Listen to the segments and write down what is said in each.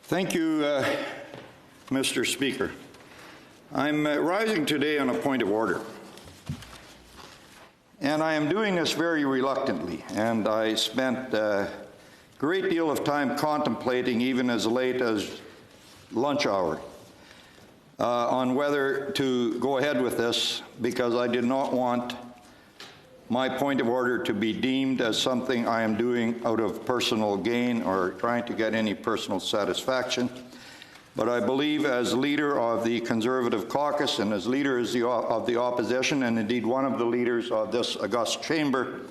Thank you, Mr. Speaker. I'm rising today on a point of order. And I am doing this very reluctantly, and I spent a great deal of time contemplating, even as late as lunch hour, on whether to go ahead with this, because I did not want my point of order to be deemed as something I am doing out of personal gain or trying to get any personal satisfaction. But I believe, as leader of the Conservative caucus and as leader of the opposition, and indeed one of the leaders of this august chamber,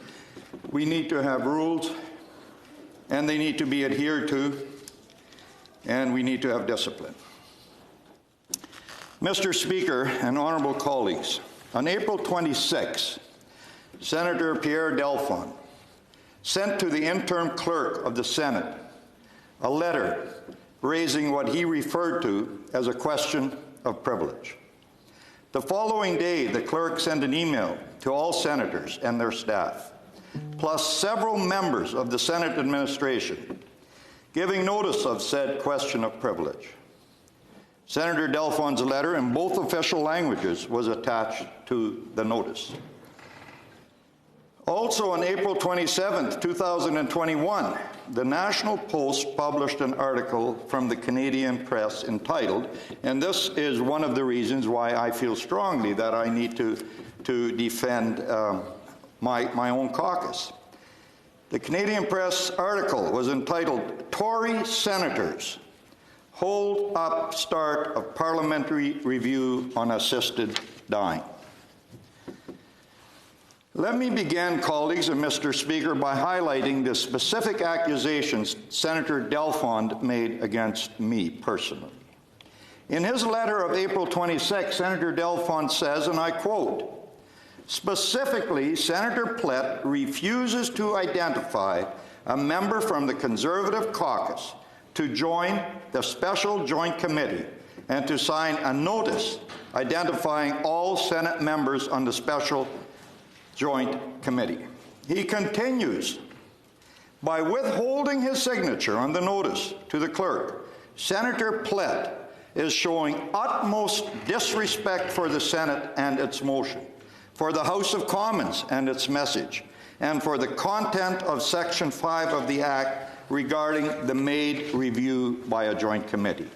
we need to have rules, and they need to be adhered to, and we need to have discipline. Mr. Speaker and honourable colleagues, on April 26, Senator Pierre Delphond sent to the interim clerk of the Senate a letter raising what he referred to as a question of privilege. The following day, the clerk sent an email to all senators and their staff, plus several members of the Senate administration, giving notice of said question of privilege. Senator Delphond's letter, in both official languages, was attached to the notice. Also on April 27, 2021, the National Post published an article from the Canadian Press entitled, and this is one of the reasons why I feel strongly that I need to defend my own caucus. The Canadian Press article was entitled, "Tory Senators Hold Up Start of Parliamentary Review on Assisted Dying." Let me begin, colleagues and Mr. Speaker, by highlighting the specific accusations Senator Delphond made against me personally. In his letter of April 26, Senator Delphond says, and I quote, "Specifically, Senator Plett refuses to identify a member from the Conservative caucus to join the Special Joint Committee and to sign a notice identifying all Senate members on the Special Joint Committee." He continues, "By withholding his signature on the notice to the clerk, Senator Plett is showing utmost disrespect for the Senate and its motion, for the House of Commons and its message, and for the content of Section 5 of the Act regarding the made review by a joint committee.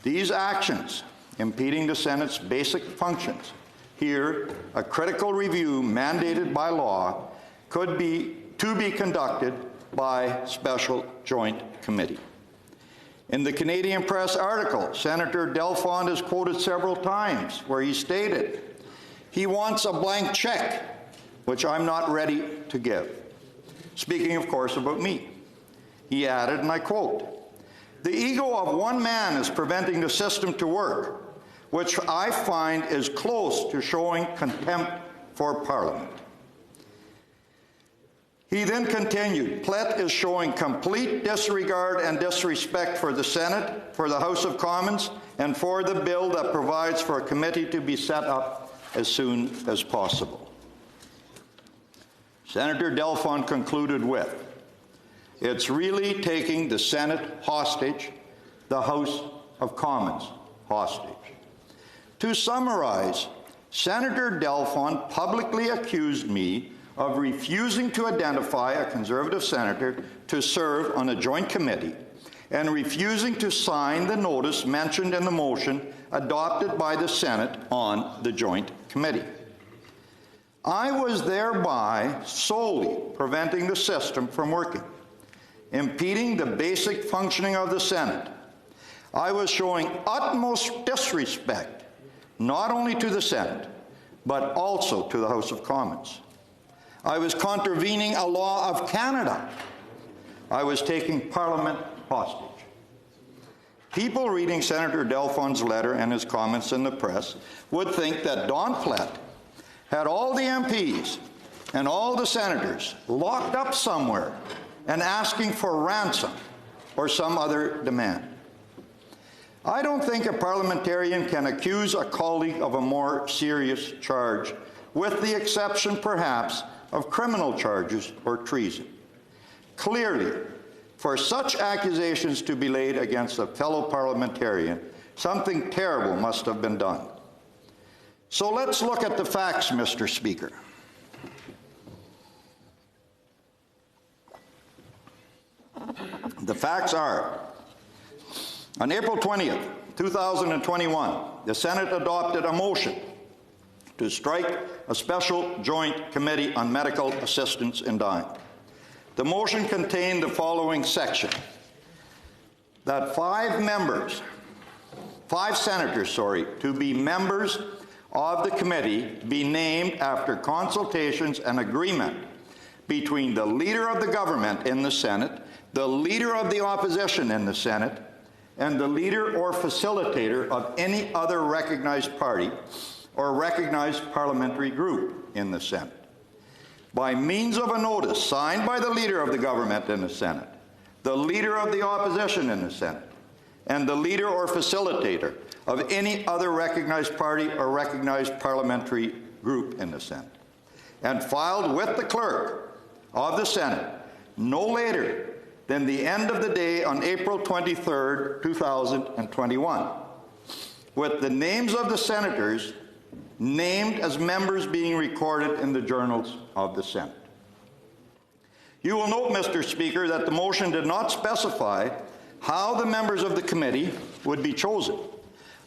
These actions, impeding the Senate's basic functions, here, a critical review mandated by law could be conducted by Special Joint Committee." In the Canadian Press article, Senator Delphond is quoted several times where he stated he wants a blank check, which I'm not ready to give. Speaking, of course, about me. He added, and I quote, "The ego of one man is preventing the system to work, which I find is close to showing contempt for Parliament." He then continued, "Plett is showing complete disregard and disrespect for the Senate, for the House of Commons, and for the bill that provides for a committee to be set up as soon as possible." Senator Delphond concluded with, "It's really taking the Senate hostage, the House of Commons hostage." To summarize, Senator Delphond publicly accused me of refusing to identify a Conservative senator to serve on a joint committee and refusing to sign the notice mentioned in the motion adopted by the Senate on the joint committee. I was thereby solely preventing the system from working, impeding the basic functioning of the Senate. I was showing utmost disrespect not only to the Senate, but also to the House of Commons. I was contravening a law of Canada. I was taking Parliament hostage. People reading Senator Delphond's letter and his comments in the press would think that Don Plett had all the MPs and all the senators locked up somewhere and asking for ransom or some other demand. I don't think a parliamentarian can accuse a colleague of a more serious charge, with the exception, perhaps, of criminal charges or treason. Clearly, For such accusations to be laid against a fellow parliamentarian, something terrible must have been done. So let's look at the facts, Mr. Speaker. The facts are, on April 20th, 2021, the Senate adopted a motion to strike a special joint committee on medical assistance in dying. The motion contained the following section: that five senators, to be members of the committee be named after consultations and agreement between the leader of the government in the Senate, the leader of the opposition in the Senate, and the leader or facilitator of any other recognized party or recognized parliamentary group in the Senate, by means of a notice signed by the leader of the government in the Senate, the leader of the opposition in the Senate, and the leader or facilitator of any other recognized party or recognized parliamentary group in the Senate, and filed with the clerk of the Senate no later than the end of the day on April 23rd, 2021, with the names of the senators named as members being recorded in the journals of the Senate. You will note, Mr. Speaker, that the motion did not specify how the members of the committee would be chosen,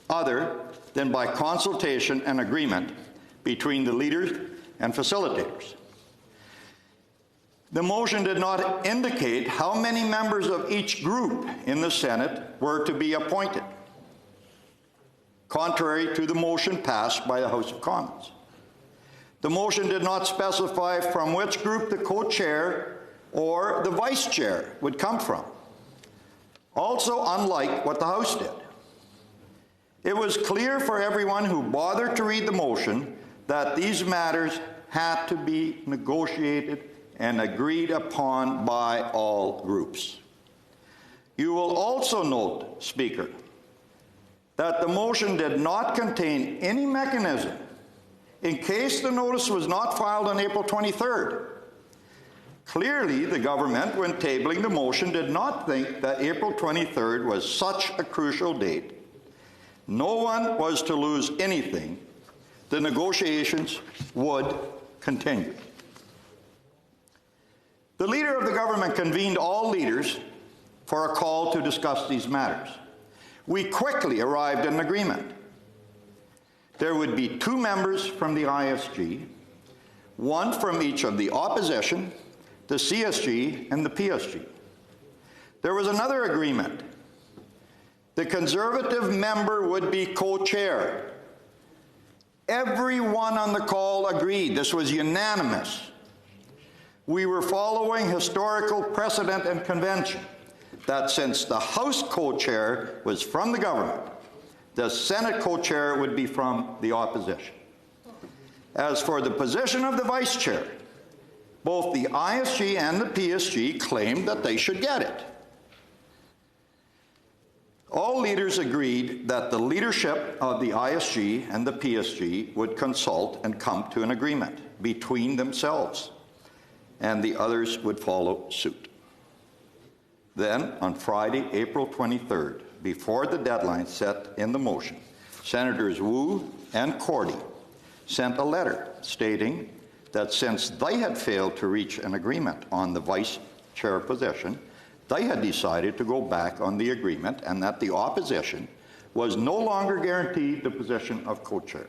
other than by consultation and agreement between the leaders and facilitators. The motion did not indicate how many members of each group in the Senate were to be appointed, contrary to the motion passed by the House of Commons. The motion did not specify from which group the co-chair or the vice chair would come from, also unlike what the House did. It was clear for everyone who bothered to read the motion that these matters had to be negotiated and agreed upon by all groups. You will also note, Speaker, that the motion did not contain any mechanism in case the notice was not filed on April 23rd. Clearly, the government, when tabling the motion, did not think that April 23rd was such a crucial date. No one was to lose anything. The negotiations would continue. The leader of the government convened all leaders for a call to discuss these matters. We quickly arrived at an agreement. There would be two members from the ISG, one from each of the opposition, the CSG, and the PSG. There was another agreement. The Conservative member would be co-chair. Everyone on the call agreed. This was unanimous. We were following historical precedent and convention that since the House co-chair was from the government, the Senate co-chair would be from the opposition. As for the position of the vice chair, both the ISG and the PSG claimed that they should get it. All leaders agreed that the leadership of the ISG and the PSG would consult and come to an agreement between themselves, and the others would follow suit. Then, on Friday, April 23rd, before the deadline set in the motion, Senators Wu and Cordy sent a letter stating that since they had failed to reach an agreement on the vice chair position, they had decided to go back on the agreement and that the opposition was no longer guaranteed the position of co-chair.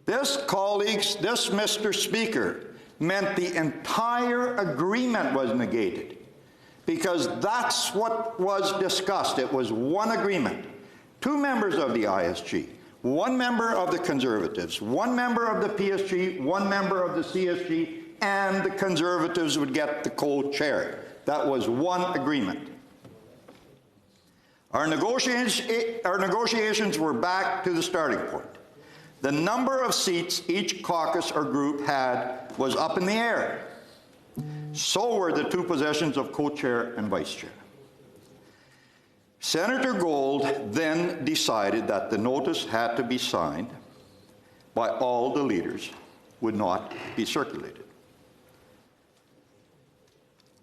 This, colleagues, this, Mr. Speaker, meant the entire agreement was negated, because that's what was discussed. It was one agreement. Two members of the ISG, one member of the Conservatives, one member of the PSG, one member of the CSG, and the Conservatives would get the co-chair. That was one agreement. Our negotiations were back to the starting point. The number of seats each caucus or group had was up in the air. So were the two positions of co-chair and vice chair. Senator Gold then decided that the notice had to be signed by all the leaders, would not be circulated.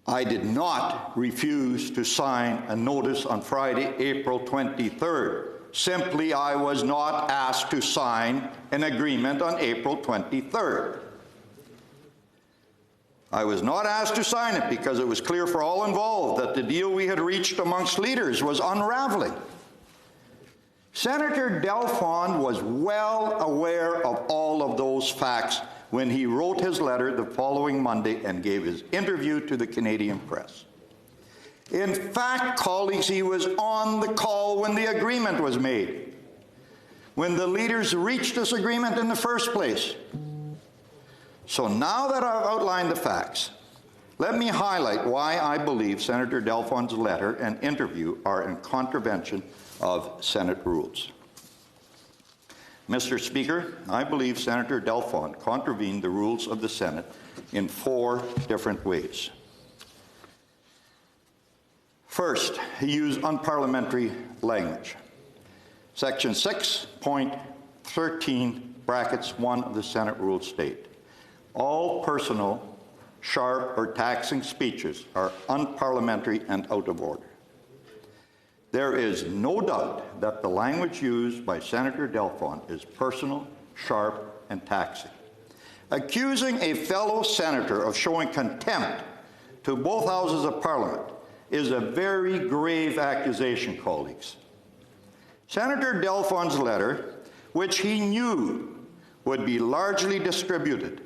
I did not refuse to sign a notice on Friday, April 23rd. Simply, I was not asked to sign an agreement on April 23rd. I was not asked to sign it because it was clear for all involved that the deal we had reached amongst leaders was unraveling. Senator Delfond was well aware of all of those facts when he wrote his letter the following Monday and gave his interview to the Canadian press. In fact, colleagues, he was on the call when the agreement was made, when the leaders reached this agreement in the first place. So now that I've outlined the facts, let me highlight why I believe Senator Delfond's letter and interview are in contravention of Senate rules. Mr. Speaker, I believe Senator Delfond contravened the rules of the Senate in 4 different ways. First, he used unparliamentary language. Section 6.13 brackets 1 of the Senate rules state, all personal, sharp, or taxing speeches are unparliamentary and out of order. There is no doubt that the language used by Senator Delfond is personal, sharp, and taxing. Accusing a fellow senator of showing contempt to both houses of Parliament is a very grave accusation, colleagues. Senator Delfond's letter, which he knew would be largely distributed,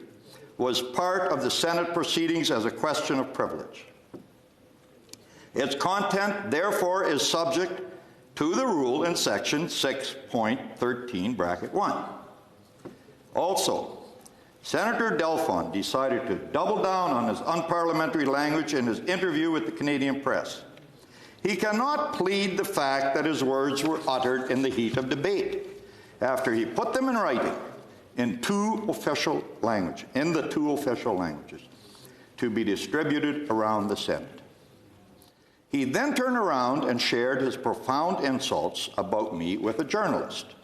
was part of the Senate proceedings as a question of privilege. Its content, therefore, is subject to the rule in section 6.13 bracket 1. Also, Senator Delfond decided to double down on his unparliamentary language in his interview with the Canadian press. He cannot plead the fact that his words were uttered in the heat of debate after he put them in writing in the two official languages to be distributed around the Senate. He then turned around and shared his profound insults about me with a journalist.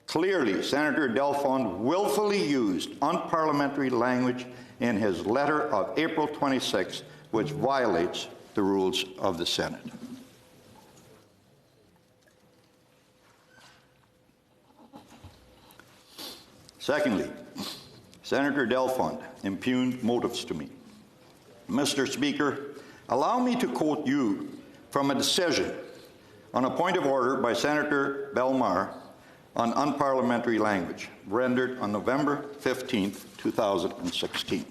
Clearly, Senator Delfond willfully used unparliamentary language in his letter of April 26, which violates the rules of the Senate. Secondly, Senator Delfond impugned motives to me. Mr. Speaker, allow me to quote you from a decision on a point of order by Senator Belmar on unparliamentary language, rendered on November 15, 2016.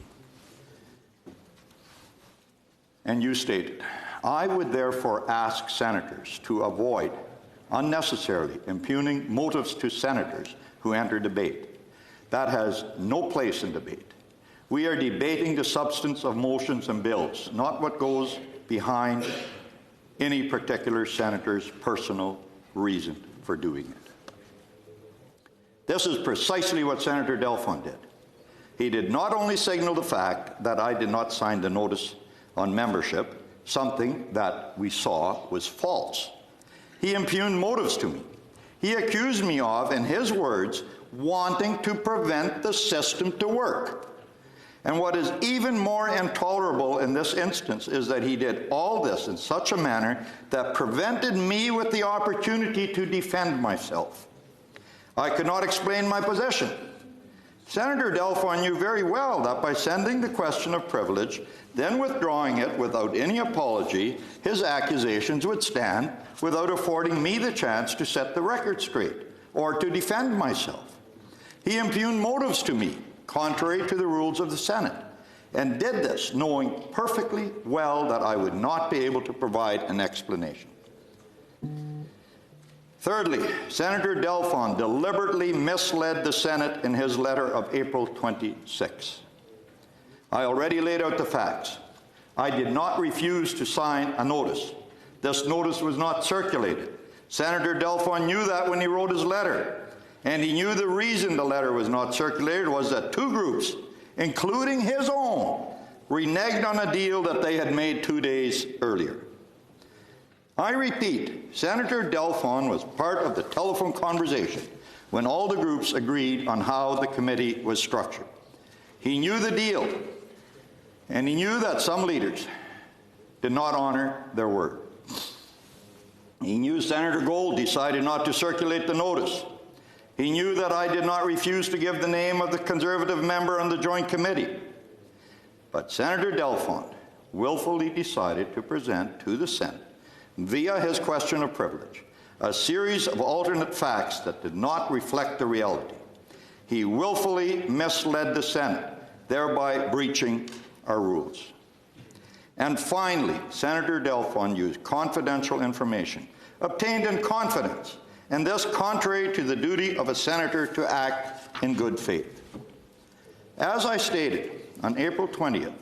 And you stated, I would therefore ask senators to avoid unnecessarily impugning motives to senators who enter debate. That has no place in debate. We are debating the substance of motions and bills, not what goes behind any particular senator's personal reason for doing it. This is precisely what Senator Delfond did. He did not only signal the fact that I did not sign the notice on membership, something that we saw was false. He impugned motives to me. He accused me of, in his words, wanting to prevent the system to work. And what is even more intolerable in this instance is that he did all this in such a manner that prevented me with the opportunity to defend myself. I could not explain my position. Senator Delfond knew very well that by sending the question of privilege, then withdrawing it without any apology, his accusations would stand without affording me the chance to set the record straight or to defend myself. He impugned motives to me, contrary to the rules of the Senate, and did this knowing perfectly well that I would not be able to provide an explanation. Thirdly, Senator Delfond deliberately misled the Senate in his letter of April 26. I already laid out the facts. I did not refuse to sign a notice. This notice was not circulated. Senator Delfond knew that when he wrote his letter, and he knew the reason the letter was not circulated was that two groups, including his own, reneged on a deal that they had made 2 days earlier. I repeat, Senator Delfond was part of the telephone conversation when all the groups agreed on how the committee was structured. He knew the deal, and he knew that some leaders did not honor their word. He knew Senator Gold decided not to circulate the notice. He knew that I did not refuse to give the name of the Conservative member on the Joint Committee. But Senator Delfond willfully decided to present to the Senate, via his question of privilege, a series of alternate facts that did not reflect the reality. He willfully misled the Senate, thereby breaching our rules. And finally, Senator Delfond used confidential information obtained in confidence, and this contrary to the duty of a senator to act in good faith. As I stated on April 20th,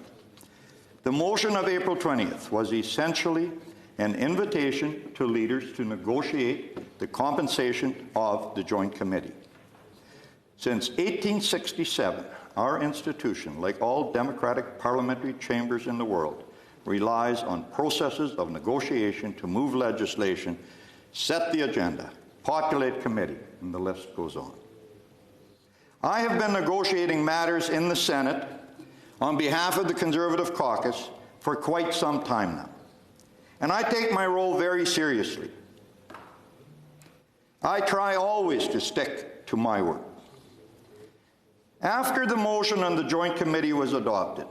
the motion of April 20th was essentially an invitation to leaders to negotiate the compensation of the Joint Committee. Since 1867, our institution, like all democratic parliamentary chambers in the world, relies on processes of negotiation to move legislation, set the agenda, populate committee, and the list goes on. I have been negotiating matters in the Senate on behalf of the Conservative caucus for quite some time now, and I take my role very seriously. I try always to stick to my word. After the motion on the Joint Committee was adopted,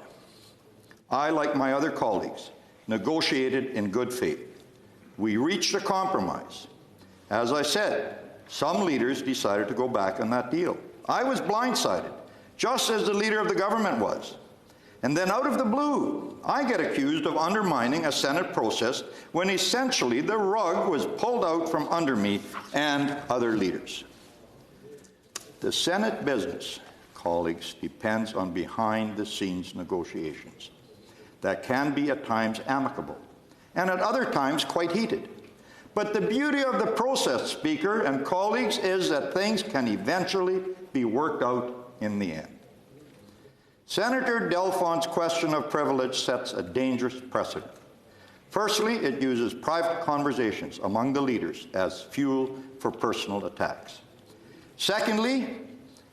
I, like my other colleagues, negotiated in good faith. We reached a compromise. As I said, some leaders decided to go back on that deal. I was blindsided, just as the leader of the government was. And then out of the blue, I get accused of undermining a Senate process when essentially the rug was pulled out from under me and other leaders. The Senate business, colleagues, depends on behind-the-scenes negotiations that can be at times amicable, and at other times quite heated. But the beauty of the process, Speaker and colleagues, is that things can eventually be worked out in the end. Senator Delfond's question of privilege sets a dangerous precedent. Firstly, it uses private conversations among the leaders as fuel for personal attacks. Secondly,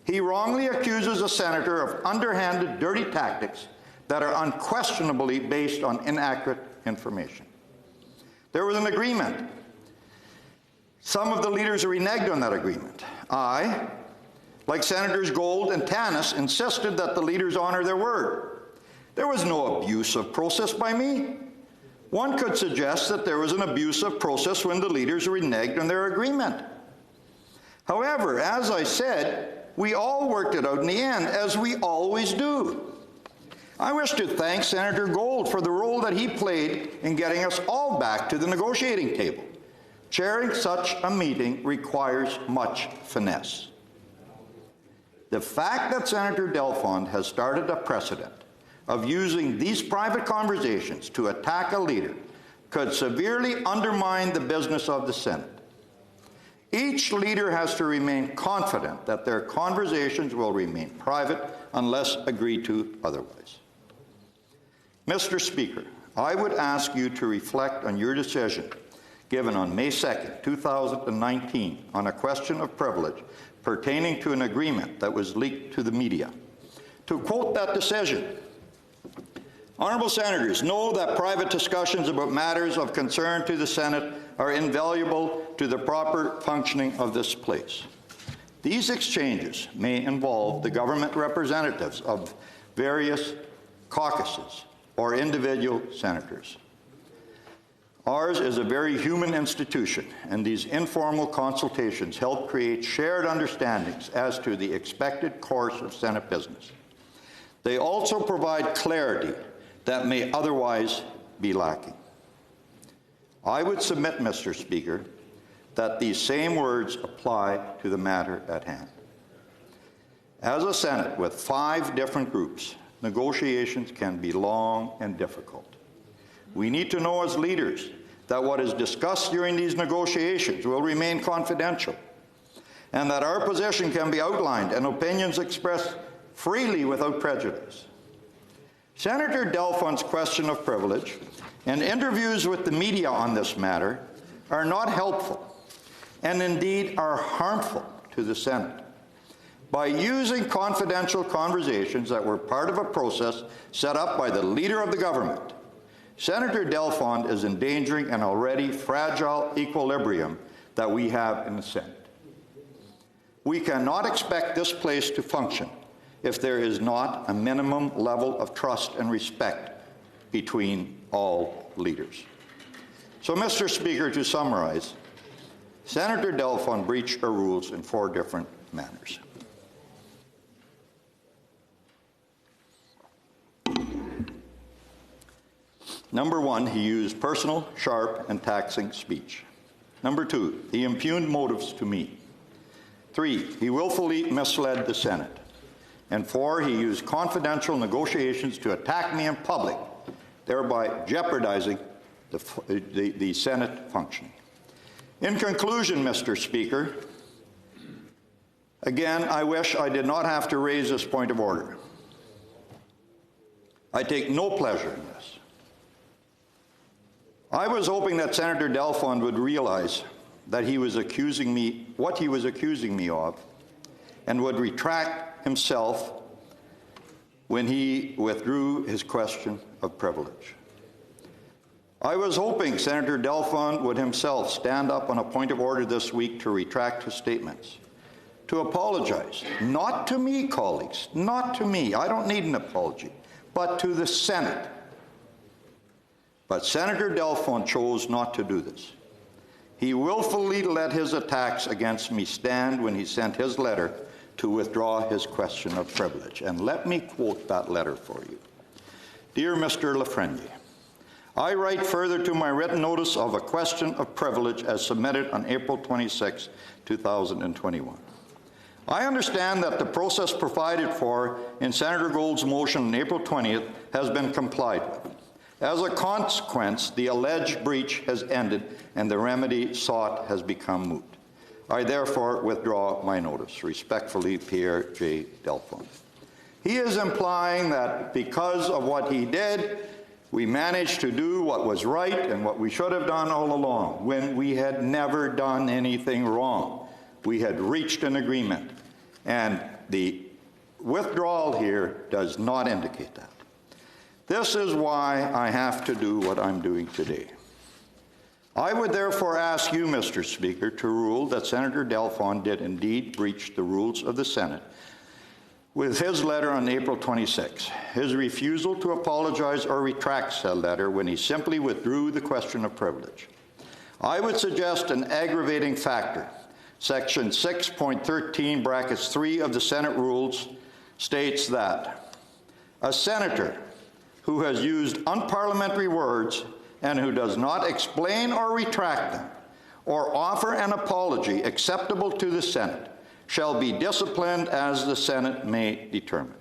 he wrongly accuses a senator of underhanded, dirty tactics that are unquestionably based on inaccurate information. There was an agreement. Some of the leaders reneged on that agreement. I, like Senators Gold and Tanis, insisted that the leaders honor their word. There was no abuse of process by me. One could suggest that there was an abuse of process when the leaders reneged on their agreement. However, as I said, we all worked it out in the end, as we always do. I wish to thank Senator Gold for the role that he played in getting us all back to the negotiating table. Chairing such a meeting requires much finesse. The fact that Senator Delfond has started a precedent of using these private conversations to attack a leader could severely undermine the business of the Senate. Each leader has to remain confident that their conversations will remain private unless agreed to otherwise. Mr. Speaker, I would ask you to reflect on your decision given on May 2nd, 2019 on a question of privilege pertaining to an agreement that was leaked to the media. To quote that decision, honourable senators know that private discussions about matters of concern to the Senate are invaluable to the proper functioning of this place. These exchanges may involve the government representatives of various caucuses or individual senators. Ours is a very human institution, and these informal consultations help create shared understandings as to the expected course of Senate business. They also provide clarity that may otherwise be lacking. I would submit, Mr. Speaker, that these same words apply to the matter at hand. As a Senate with 5 different groups, negotiations can be long and difficult. We need to know as leaders that what is discussed during these negotiations will remain confidential, and that our position can be outlined and opinions expressed freely without prejudice. Senator Delfond's question of privilege and interviews with the media on this matter are not helpful, and indeed are harmful to the Senate. By using confidential conversations that were part of a process set up by the leader of the government, Senator Delfond is endangering an already fragile equilibrium that we have in the Senate. We cannot expect this place to function if there is not a minimum level of trust and respect between all leaders. So, Mr. Speaker, to summarize, Senator Delfond breached our rules in 4 different manners. Number 1, he used personal, sharp, and taxing speech. Number 2, he impugned motives to me. 3, he willfully misled the Senate. And 4, he used confidential negotiations to attack me in public, thereby jeopardizing the Senate functioning. In conclusion, Mr. Speaker, again, I wish I did not have to raise this point of order. I take no pleasure in this. I was hoping that Senator Delfond would realize that he was accusing me, what he was accusing me of, and would retract himself when he withdrew his question of privilege. I was hoping Senator Delfond would himself stand up on a point of order this week to retract his statements, to apologize, not to me, colleagues, not to me, I don't need an apology, but to the Senate. But Senator Delfond chose not to do this. He willfully let his attacks against me stand when he sent his letter to withdraw his question of privilege. And let me quote that letter for you. Dear Mr. Lafreniere, I write further to my written notice of a question of privilege as submitted on April 26, 2021. I understand that the process provided for in Senator Gould's motion on April 20th has been complied with. As a consequence, the alleged breach has ended and the remedy sought has become moot. I therefore withdraw my notice. Respectfully, Pierre J. Delfond. He is implying that because of what he did, we managed to do what was right and what we should have done all along, when we had never done anything wrong. We had reached an agreement, and the withdrawal here does not indicate that. This is why I have to do what I'm doing today. I would therefore ask you, Mr. Speaker, to rule that Senator Delfond did indeed breach the rules of the Senate with his letter on April 26. His refusal to apologize or retract said letter when he simply withdrew the question of privilege. I would suggest an aggravating factor. Section 6.13 brackets 3 of the Senate rules states that a senator who has used unparliamentary words and who does not explain or retract them or offer an apology acceptable to the Senate shall be disciplined as the Senate may determine.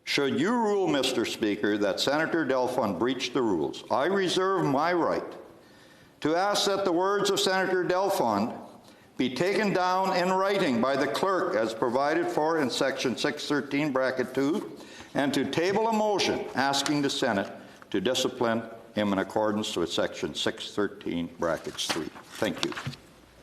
Should you rule, Mr. Speaker, that Senator Delfond breached the rules, I reserve my right to ask that the words of Senator Delfond be taken down in writing by the clerk as provided for in section 613 bracket 2, and to table a motion asking the Senate to discipline him in accordance with section 613 brackets 3. Thank you.